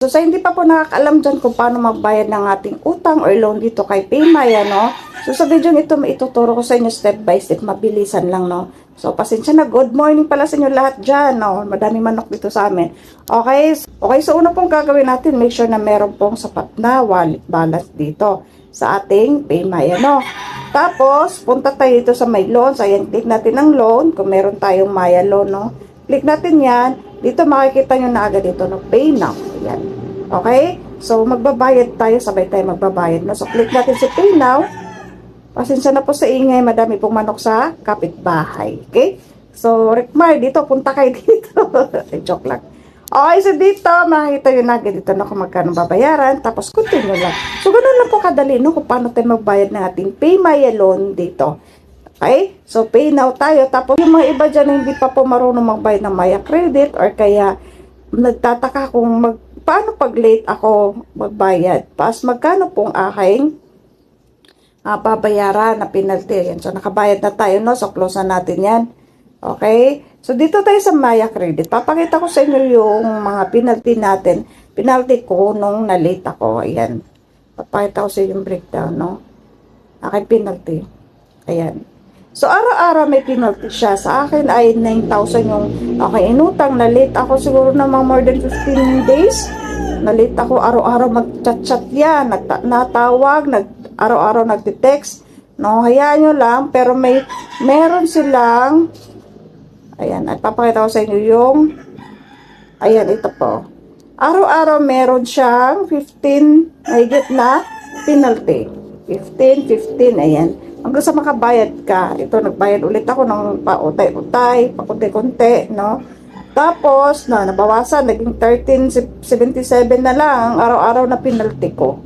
So sa hindi pa po nakakaalam dyan kung paano magbayad ng ating utang or loan dito kay Paymaya, no? So sa video ito, maituturo ko sa inyo step by step, mabilisan lang, no? So pasensya na, good morning pala sa inyo lahat dyan, no? Madaming manok dito sa amin. Okay, so una pong gagawin natin, make sure na meron pong sapat na wallet balance dito sa ating Paymaya, no? Tapos, punta tayo dito sa may loans. Ayan, click natin ang loan, kung meron tayong Maya loan, no? Click natin yan. Dito makikita nyo na agad dito, no? Pay now. Ayan. Okay? So, magbabayad tayo. Sabay tayo magbabayad, no? So, click natin si Pay now. Pasensya na po sa ingay. Madami pong manok sa kapitbahay. Okay? So, Rickmar, dito. Punta kayo dito. Joke lang. Okay, so dito, makikita nyo na agad dito, no? Kung magkano babayaran. Tapos, continue lang. So, ganun lang po kadali, no? Kung paano tayo magbayad ng ating Paymaya loan dito. Okay? So, pay now tayo. Tapos, yung mga iba dyan na hindi pa po marunong magbayad ng Maya Credit or kaya nagtataka kung paano pag late ako magbayad. Pas, magkano pong aking babayaran na penalty. Yan. So, nakabayad na tayo, no? So, close na natin yan. Okay? So, dito tayo sa Maya Credit. Papakita ko sa inyo yung mga penalty natin. Penalty ko nung na-late ako. Ayan. Papakita ko sa inyo yung breakdown, no? Aking penalty. Ayan. So, araw-araw may penalty siya. Sa akin ay 9,000 yung inutang. Na-late ako siguro namang more than 15 days. Na-late ako. Araw-araw mag-chat-chat yan. Natawag. Araw-araw nagte-text. No, hayaan nyo lang. Pero meron silang, ayan, at papakita ko sa inyo yung, ayan, ito po. Araw-araw meron siyang 15, mahigit na penalty. 15, ayan. Hanggang sa makabayad ka. Ito, nagbayad ulit ako ng pautay-utay, pakunti-kunti, no? Tapos, nabawasan, naging 13.77 na lang ang araw-araw na penalty ko.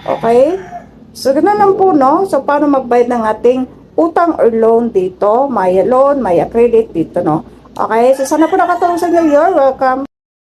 Okay? So, ganun lang po, no? So, paano magbayad ng ating utang or loan dito? Maya loan, Maya credit dito, no? Okay? So, sana po nakatulong sa inyo. You're welcome.